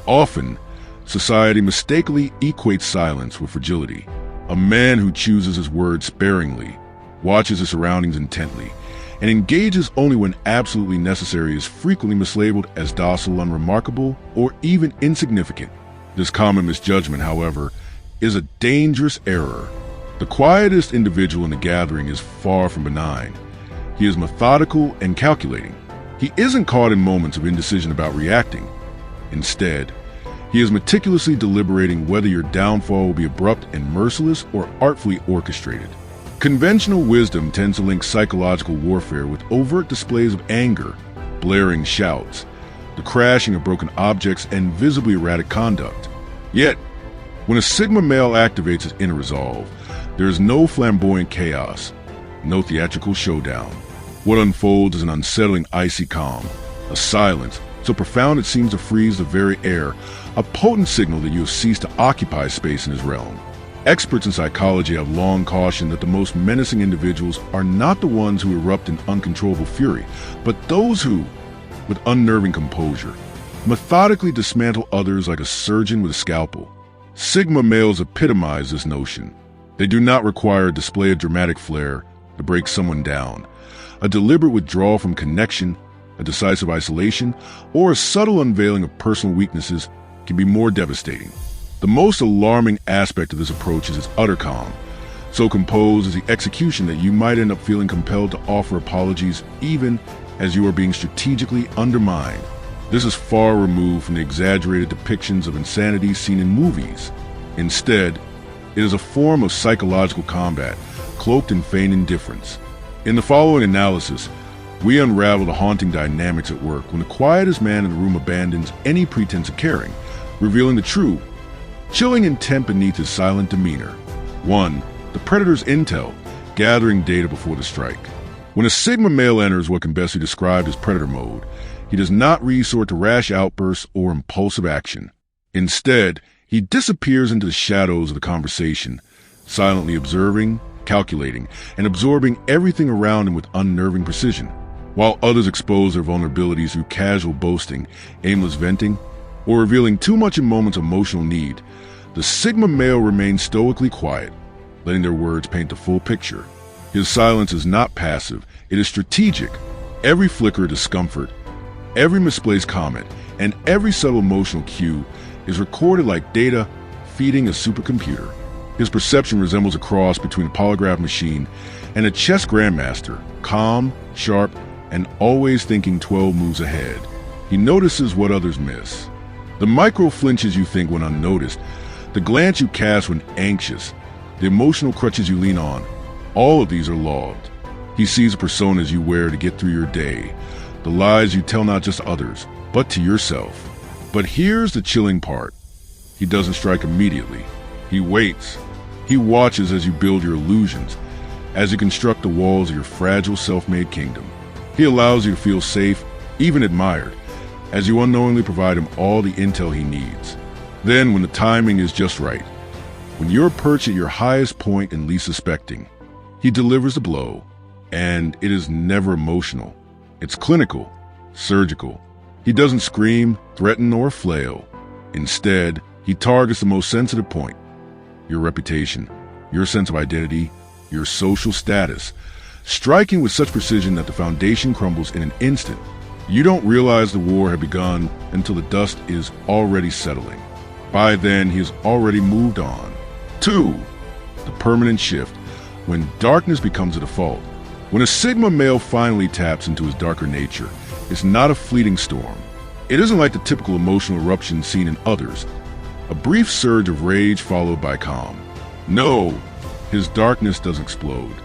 Often, society mistakenly equates silence with fragility. A man who chooses his words sparingly, watches his surroundings intently, and engages only when absolutely necessary is frequently mislabeled as docile, unremarkable, or even insignificant. This common misjudgment, however, is a dangerous error. The quietest individual in the gathering is far from benign. He is methodical and calculating. He isn't caught in moments of indecision about reacting. Instead, he is meticulously deliberating whether your downfall will be abrupt and merciless or artfully orchestrated. Conventional wisdom tends to link psychological warfare with overt displays of anger, blaring shouts, the crashing of broken objects, and visibly erratic conduct. Yet, when a Sigma male activates his inner resolve, there is no flamboyant chaos, no theatrical showdown. What unfolds is an unsettling icy calm, a silence so profound it seems to freeze the very air, a potent signal that you have ceased to occupy space in his realm. Experts in psychology have long cautioned that the most menacing individuals are not the ones who erupt in uncontrollable fury, but those who, with unnerving composure, methodically dismantle others like a surgeon with a scalpel. Sigma males epitomize this notion. They do not require a display of dramatic flair to break someone down. A deliberate withdrawal from connection, a decisive isolation, or a subtle unveiling of personal weaknesses can be more devastating. The most alarming aspect of this approach is its utter calm. So composed is the execution that you might end up feeling compelled to offer apologies even as you are being strategically undermined. This is far removed from the exaggerated depictions of insanity seen in movies. Instead, it is a form of psychological combat, cloaked in feigned indifference. In the following analysis, we unravel the haunting dynamics at work when the quietest man in the room abandons any pretense of caring, revealing the true, chilling intent beneath his silent demeanor. 1. The predator's intel, gathering data before the strike. When a Sigma male enters what can best be described as predator mode, he does not resort to rash outbursts or impulsive action. Instead, he disappears into the shadows of the conversation, silently observing, calculating, and absorbing everything around him with unnerving precision. While others expose their vulnerabilities through casual boasting, aimless venting, or revealing too much in moments of emotional need, the Sigma male remains stoically quiet, letting their words paint the full picture. His silence is not passive, it is strategic. Every flicker of discomfort, every misplaced comment, and every subtle emotional cue is recorded like data feeding a supercomputer. His perception resembles a cross between a polygraph machine and a chess grandmaster, calm, sharp, and always thinking 12 moves ahead. He notices what others miss. The micro flinches you think went unnoticed, the glance you cast when anxious, the emotional crutches you lean on, all of these are logged. He sees the personas you wear to get through your day, the lies you tell not just others, but to yourself. But here's the chilling part. He doesn't strike immediately. He waits. He watches as you build your illusions, as you construct the walls of your fragile self-made kingdom. He allows you to feel safe, even admired, as you unknowingly provide him all the intel he needs. Then, when the timing is just right, when you're perched at your highest point and least suspecting, he delivers the blow, and it is never emotional. It's clinical, surgical. He doesn't scream, threaten, or flail. Instead, he targets the most sensitive point: your reputation, your sense of identity, your social status, striking with such precision that the foundation crumbles in an instant. You don't realize the war had begun until the dust is already settling. By then, he has already moved on. 2. The permanent shift, when darkness becomes a default. When a Sigma male finally taps into his darker nature, it's not a fleeting storm. It isn't like the typical emotional eruption seen in others, a brief surge of rage followed by calm. No, his darkness doesn't explode.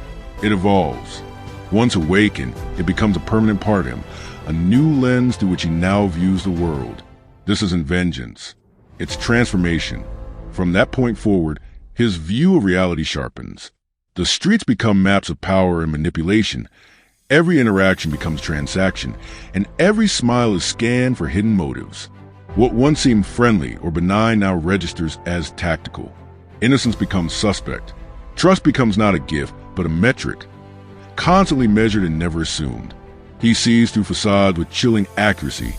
It evolves. Once awakened, it becomes a permanent part of him, a new lens through which he now views the world. This isn't vengeance. It's transformation. From that point forward, his view of reality sharpens. The streets become maps of power and manipulation. Every interaction becomes transaction, and every smile is scanned for hidden motives. What once seemed friendly or benign now registers as tactical. Innocence becomes suspect. Trust becomes not a gift, but a metric, constantly measured and never assumed. He sees through facades with chilling accuracy,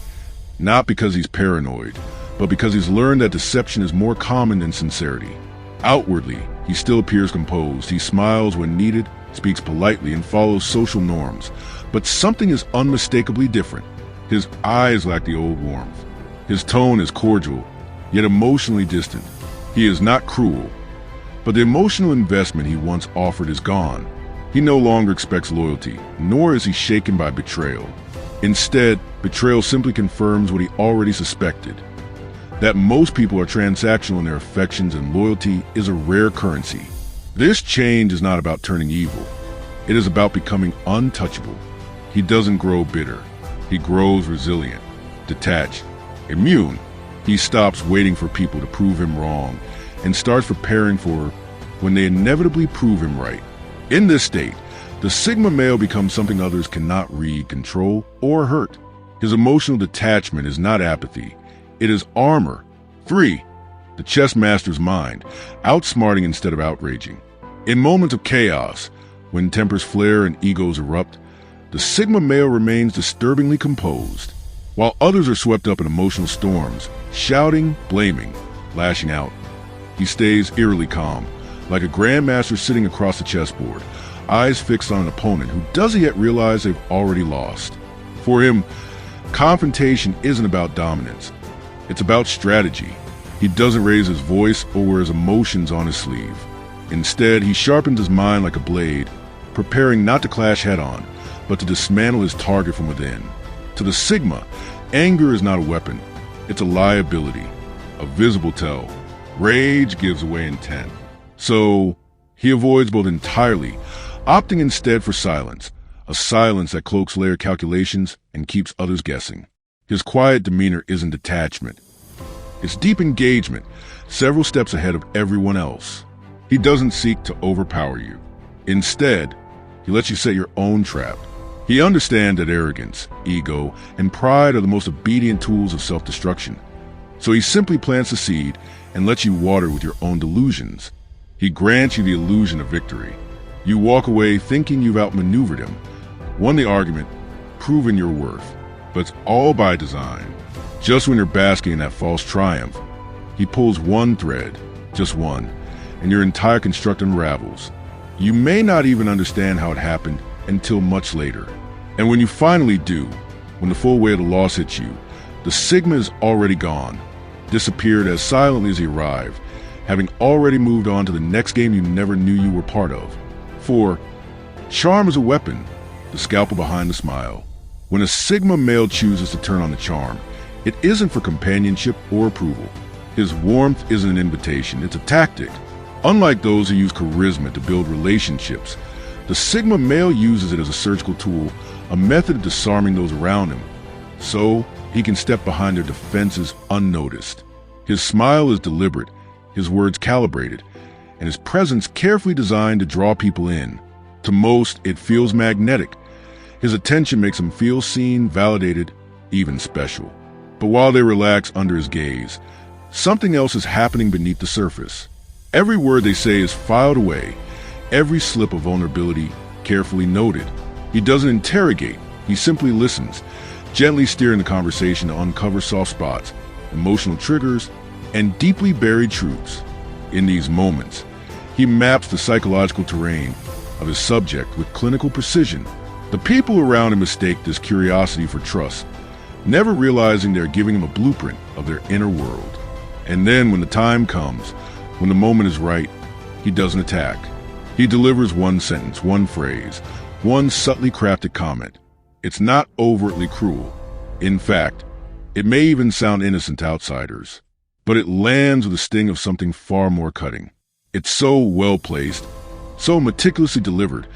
not because he's paranoid, but because he's learned that deception is more common than sincerity. Outwardly, he still appears composed. He smiles when needed, speaks politely, and follows social norms. But something is unmistakably different. His eyes lack the old warmth. His tone is cordial, yet emotionally distant. He is not cruel, but the emotional investment he once offered is gone. He no longer expects loyalty, nor is he shaken by betrayal. Instead, betrayal simply confirms what he already suspected: that most people are transactional in their affections and loyalty is a rare currency. This change is not about turning evil. It is about becoming untouchable. He doesn't grow bitter. He grows resilient, detached, immune. He stops waiting for people to prove him wrong and starts preparing for when they inevitably prove him right. In this state, the Sigma male becomes something others cannot read, control, or hurt. His emotional detachment is not apathy. It is armor. 3. The chess master's mind, outsmarting instead of outraging. In moments of chaos, when tempers flare and egos erupt, the Sigma male remains disturbingly composed. While others are swept up in emotional storms, shouting, blaming, lashing out, he stays eerily calm, like a grandmaster sitting across the chessboard, eyes fixed on an opponent who doesn't yet realize they've already lost. For him, confrontation isn't about dominance. It's about strategy. He doesn't raise his voice or wears emotions on his sleeve. Instead, he sharpens his mind like a blade, preparing not to clash head-on, but to dismantle his target from within. To the Sigma, anger is not a weapon. It's a liability, a visible tell. Rage gives away intent. So, he avoids both entirely, opting instead for silence, a silence that cloaks layered calculations and keeps others guessing. His quiet demeanor isn't detachment. It's deep engagement, several steps ahead of everyone else. He doesn't seek to overpower you. Instead, he lets you set your own trap. He understands that arrogance, ego, and pride are the most obedient tools of self-destruction. So he simply plants the seed and lets you water with your own delusions. He grants you the illusion of victory. You walk away thinking you've outmaneuvered him, won the argument, proven your worth. But it's all by design. Just when you're basking in that false triumph, he pulls one thread, just one, and your entire construct unravels. You may not even understand how it happened until much later. And when you finally do, when the full weight of the loss hits you, the Sigma is already gone, disappeared as silently as he arrived, having already moved on to the next game you never knew you were part of. 4. Charm is a weapon, the scalpel behind the smile. When a Sigma male chooses to turn on the charm, it isn't for companionship or approval. His warmth isn't an invitation, it's a tactic. Unlike those who use charisma to build relationships, the Sigma male uses it as a surgical tool, a method of disarming those around him, so he can step behind their defenses unnoticed. His smile is deliberate, his words calibrated, and his presence carefully designed to draw people in. To most, it feels magnetic. His attention makes them feel seen, validated, even special. But while they relax under his gaze, something else is happening beneath the surface. Every word they say is filed away, every slip of vulnerability carefully noted. He doesn't interrogate, he simply listens, gently steering the conversation to uncover soft spots, emotional triggers, and deeply buried truths. In these moments, he maps the psychological terrain of his subject with clinical precision. The people around him mistake this curiosity for trust, never realizing they're giving him a blueprint of their inner world. And then when the time comes, when the moment is right, he doesn't attack. He delivers one sentence, one phrase, one subtly crafted comment. It's not overtly cruel. In fact, it may even sound innocent to outsiders, but it lands with the sting of something far more cutting. It's so well placed, so meticulously delivered,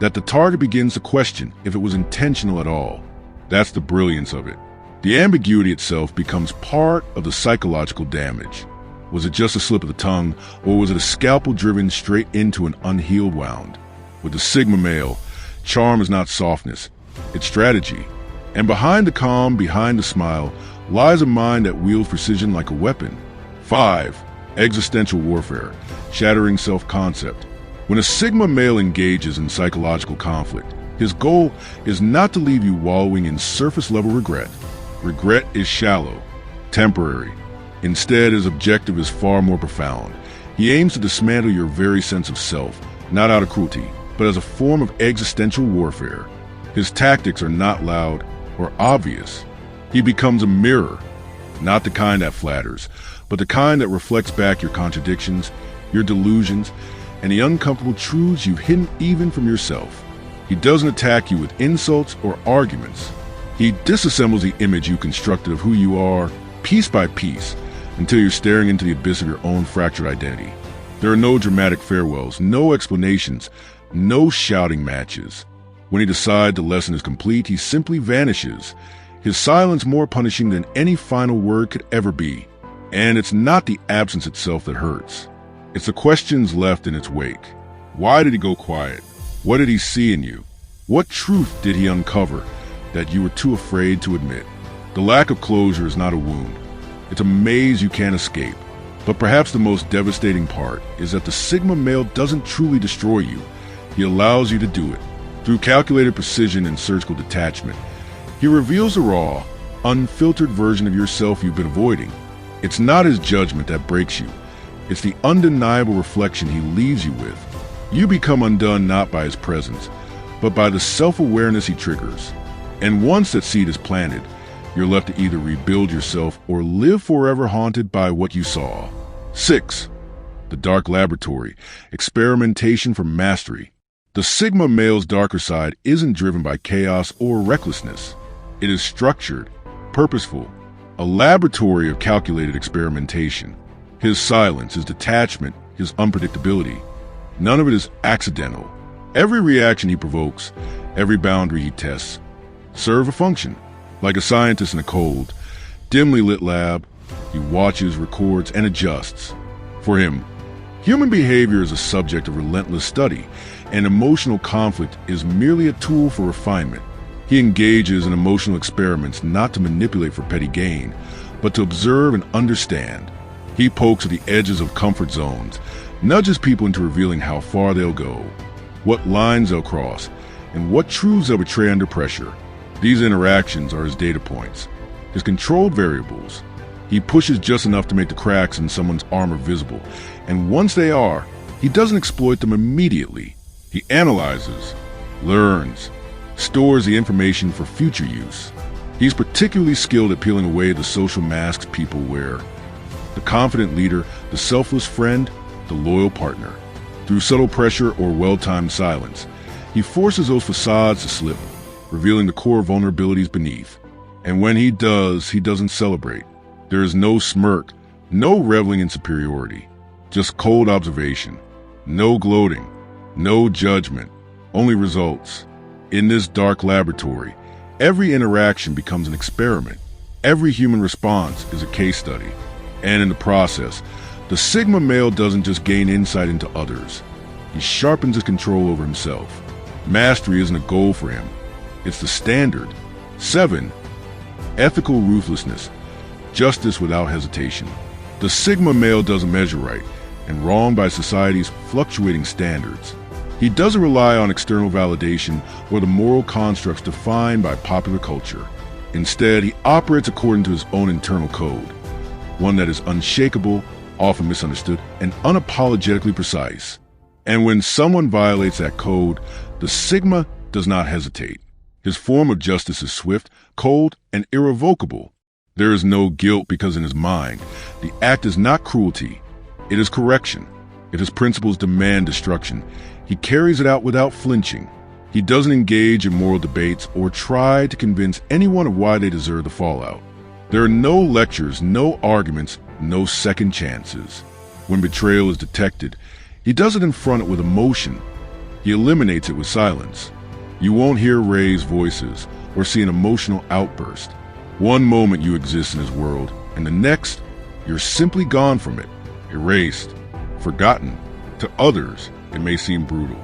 that the target begins to question if it was intentional at all. That's the brilliance of it. The ambiguity itself becomes part of the psychological damage. Was it just a slip of the tongue, or was it a scalpel driven straight into an unhealed wound? With the Sigma male, charm is not softness, it's strategy. And behind the calm, behind the smile, lies a mind that wields precision like a weapon. 5. Existential warfare, shattering self-concept. When a Sigma male engages in psychological conflict, his goal is not to leave you wallowing in surface-level regret. Regret is shallow, temporary, Instead, his objective is far more profound. He aims to dismantle your very sense of self, not out of cruelty, but as a form of existential warfare. His tactics are not loud or obvious. He becomes a mirror, not the kind that flatters, but the kind that reflects back your contradictions, your delusions, and the uncomfortable truths you've hidden even from yourself. He doesn't attack you with insults or arguments. He disassembles the image you constructed of who you are, piece by piece, until you're staring into the abyss of your own fractured identity. There are no dramatic farewells, no explanations, no shouting matches. When he decides the lesson is complete, he simply vanishes, his silence more punishing than any final word could ever be. And it's not the absence itself that hurts. It's the questions left in its wake. Why did he go quiet? What did he see in you? What truth did he uncover that you were too afraid to admit? The lack of closure is not a wound. It's a maze you can't escape. But perhaps the most devastating part is that the Sigma male doesn't truly destroy you. He allows you to do it. Through calculated precision and surgical detachment, he reveals the raw, unfiltered version of yourself you've been avoiding. It's not his judgment that breaks you. It's the undeniable reflection he leaves you with. You become undone not by his presence, but by the self-awareness he triggers. And once that seed is planted, you're left to either rebuild yourself or live forever haunted by what you saw. 6. The dark laboratory, experimentation for mastery. The Sigma male's darker side isn't driven by chaos or recklessness. It is structured, purposeful, a laboratory of calculated experimentation. His silence, his detachment, his unpredictability, none of it is accidental. Every reaction he provokes, every boundary he tests, serve a function. Like a scientist in a cold, dimly lit lab, he watches, records, and adjusts. For him, human behavior is a subject of relentless study, and emotional conflict is merely a tool for refinement. He engages in emotional experiments not to manipulate for petty gain, but to observe and understand. He pokes at the edges of comfort zones, nudges people into revealing how far they'll go, what lines they'll cross, and what truths they'll betray under pressure. These interactions are his data points, his controlled variables. He pushes just enough to make the cracks in someone's armor visible, and once they are, he doesn't exploit them immediately. He analyzes, learns, stores the information for future use. He's particularly skilled at peeling away the social masks people wear. The confident leader, the selfless friend, the loyal partner. Through subtle pressure or well-timed silence, he forces those facades to slip, revealing the core vulnerabilities beneath. And when he does, he doesn't celebrate. There is no smirk, no reveling in superiority, just cold observation, no gloating, no judgment, only results. In this dark laboratory, every interaction becomes an experiment. Every human response is a case study. And in the process, the Sigma male doesn't just gain insight into others. He sharpens his control over himself. Mastery isn't a goal for him. It's the standard. 7. Ethical ruthlessness. Justice without hesitation. The Sigma male doesn't measure right and wrong by society's fluctuating standards. He doesn't rely on external validation or the moral constructs defined by popular culture. Instead, he operates according to his own internal code, one that is unshakable, often misunderstood, and unapologetically precise. And when someone violates that code, the Sigma does not hesitate. His form of justice is swift, cold, and irrevocable. There is no guilt because in his mind, the act is not cruelty. It is correction. If his principles demand destruction, he carries it out without flinching. He doesn't engage in moral debates or try to convince anyone of why they deserve the fallout. There are no lectures, no arguments, no second chances. When betrayal is detected, he doesn't confront it with emotion. He eliminates it with silence. You won't hear raised voices or see an emotional outburst. One moment you exist in his world, and the next, you're simply gone from it, erased, forgotten. To others, it may seem brutal.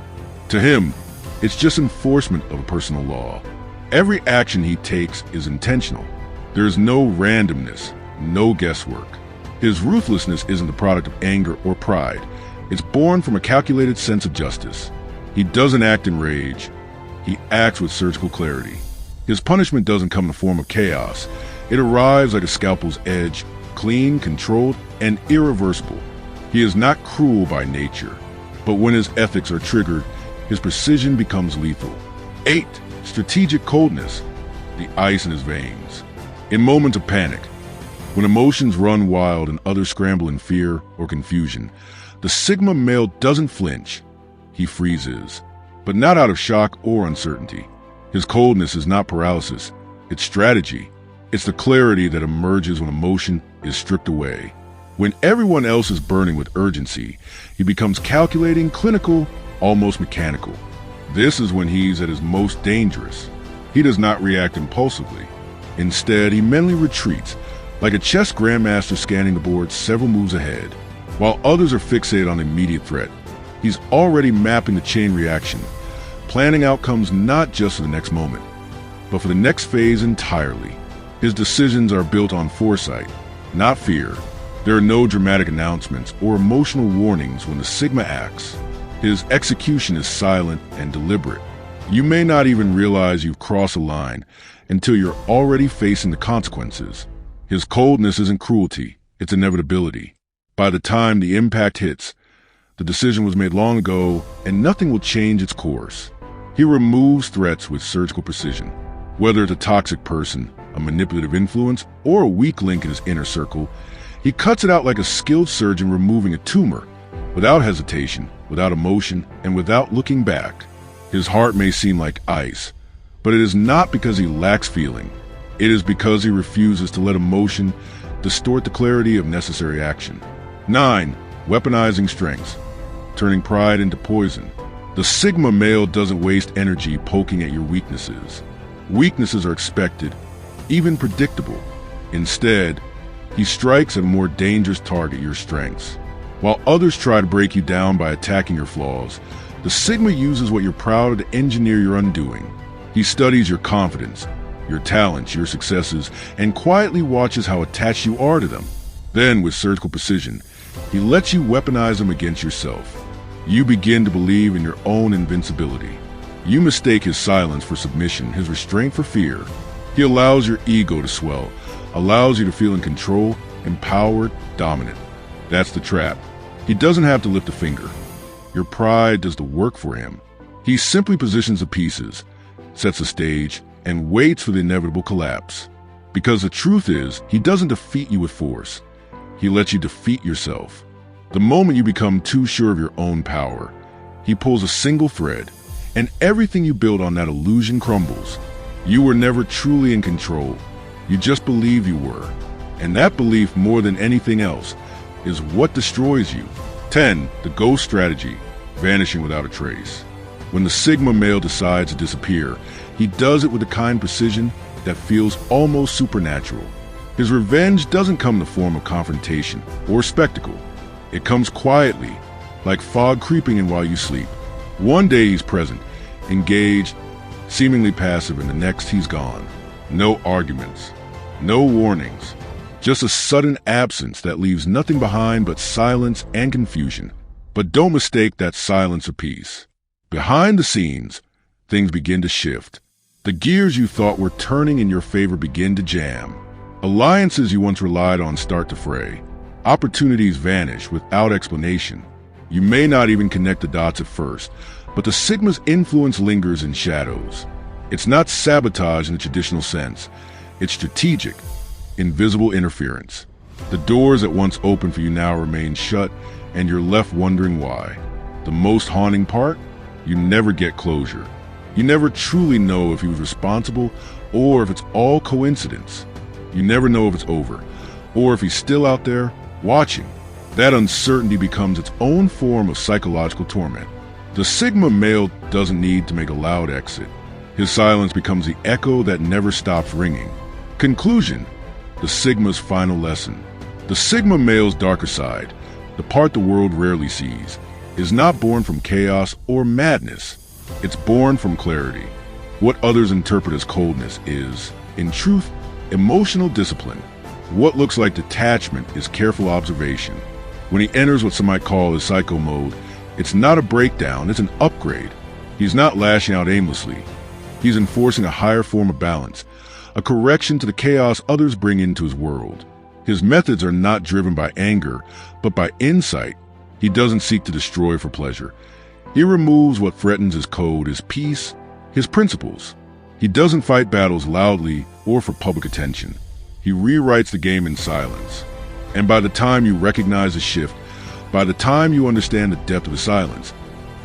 To him, it's just enforcement of a personal law. Every action he takes is intentional. There is no randomness, no guesswork. His ruthlessness isn't the product of anger or pride. It's born from a calculated sense of justice. He doesn't act in rage. He acts with surgical clarity. His punishment doesn't come in the form of chaos. It arrives like a scalpel's edge, clean, controlled, and irreversible. He is not cruel by nature, but when his ethics are triggered, his precision becomes lethal. 8. Strategic coldness, the ice in his veins. In moments of panic, when emotions run wild and others scramble in fear or confusion, the Sigma male doesn't flinch. He freezes, but not out of shock or uncertainty. His coldness is not paralysis, it's strategy. It's the clarity that emerges when emotion is stripped away. When everyone else is burning with urgency, he becomes calculating, clinical, almost mechanical. This is when he's at his most dangerous. He does not react impulsively. Instead, he mentally retreats, like a chess grandmaster scanning the board several moves ahead. While others are fixated on immediate threat, he's already mapping the chain reaction, planning outcomes not just for the next moment, but for the next phase entirely. His decisions are built on foresight, not fear. There are no dramatic announcements or emotional warnings when the Sigma acts. His execution is silent and deliberate. You may not even realize you've crossed a line until you're already facing the consequences. His coldness isn't cruelty, it's inevitability. By the time the impact hits, the decision was made long ago and nothing will change its course. He removes threats with surgical precision. Whether it's a toxic person, a manipulative influence, or a weak link in his inner circle, he cuts it out like a skilled surgeon removing a tumor, without hesitation, without emotion, and without looking back. His heart may seem like ice, but it is not because he lacks feeling. It is because he refuses to let emotion distort the clarity of necessary action. 9. Weaponizing strengths, turning pride into poison. The Sigma male doesn't waste energy poking at your weaknesses. Weaknesses are expected, even predictable. Instead, he strikes at a more dangerous target, your strengths. While others try to break you down by attacking your flaws, the Sigma uses what you're proud of to engineer your undoing. He studies your confidence, your talents, your successes, and quietly watches how attached you are to them. Then, with surgical precision, he lets you weaponize them against yourself. You begin to believe in your own invincibility. You mistake his silence for submission, his restraint for fear. He allows your ego to swell, allows you to feel in control, empowered, dominant. That's the trap. He doesn't have to lift a finger. Your pride does the work for him. He simply positions the pieces, sets the stage, and waits for the inevitable collapse. Because the truth is, he doesn't defeat you with force. He lets you defeat yourself. The moment you become too sure of your own power, he pulls a single thread, and everything you build on that illusion crumbles. You were never truly in control. You just believe you were. And that belief, more than anything else, is what destroys you. 10. The ghost strategy, vanishing without a trace. When the Sigma male decides to disappear, he does it with a kind precision that feels almost supernatural. His revenge doesn't come in the form of confrontation or spectacle. It comes quietly, like fog creeping in while you sleep. One day he's present, engaged, seemingly passive, and the next he's gone. No arguments, no warnings, just a sudden absence that leaves nothing behind but silence and confusion. But don't mistake that silence for peace. Behind the scenes, things begin to shift. The gears you thought were turning in your favor begin to jam. Alliances you once relied on start to fray. Opportunities vanish without explanation. You may not even connect the dots at first, but the Sigma's influence lingers in shadows. It's not sabotage in the traditional sense. It's strategic, invisible interference. The doors that once opened for you now remain shut, and you're left wondering why. The most haunting part? You never get closure. You never truly know if he was responsible or if it's all coincidence. You never know if it's over, or if he's still out there, watching. That uncertainty becomes its own form of psychological torment. The Sigma male doesn't need to make a loud exit. His silence becomes the echo that never stops ringing. Conclusion: the Sigma's final lesson. The Sigma male's darker side, the part the world rarely sees, is not born from chaos or madness. It's born from clarity. What others interpret as coldness is, in truth, emotional discipline. What looks like detachment is careful observation. When he enters what some might call his psycho mode, it's not a breakdown, it's an upgrade. He's not lashing out aimlessly. He's enforcing a higher form of balance, a correction to the chaos others bring into his world. His methods are not driven by anger, but by insight. He doesn't seek to destroy for pleasure. He removes what threatens his code, his peace, his principles. He doesn't fight battles loudly or for public attention. He rewrites the game in silence. And by the time you recognize the shift, by the time you understand the depth of his silence,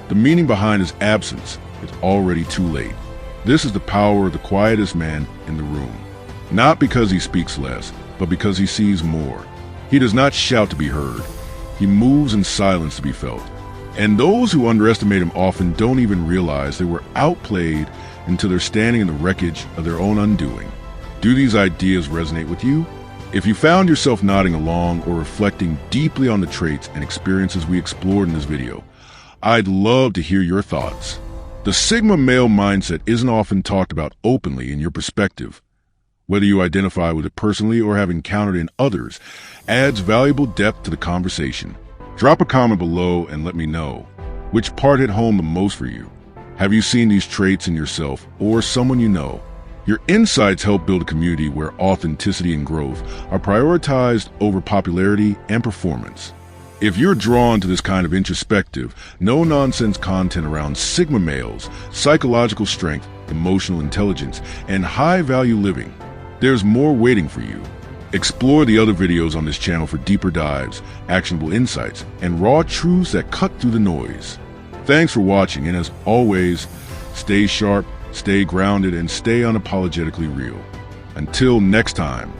the meaning behind his absence, it's already too late. This is the power of the quietest man in the room. Not because he speaks less, but because he sees more. He does not shout to be heard. He moves in silence to be felt. And those who underestimate him often don't even realize they were outplayed until they're standing in the wreckage of their own undoing. Do these ideas resonate with you? If you found yourself nodding along or reflecting deeply on the traits and experiences we explored in this video, I'd love to hear your thoughts. The Sigma male mindset isn't often talked about openly in your perspective. Whether you identify with it personally or have encountered in others, adds valuable depth to the conversation. Drop a comment below and let me know which part hit home the most for you. Have you seen these traits in yourself or someone you know? Your insights help build a community where authenticity and growth are prioritized over popularity and performance. If you're drawn to this kind of introspective, no-nonsense content around Sigma males, psychological strength, emotional intelligence, and high-value living, there's more waiting for you. Explore the other videos on this channel for deeper dives, actionable insights, and raw truths that cut through the noise. Thanks for watching, and as always, stay sharp, stay grounded, and stay unapologetically real. Until next time.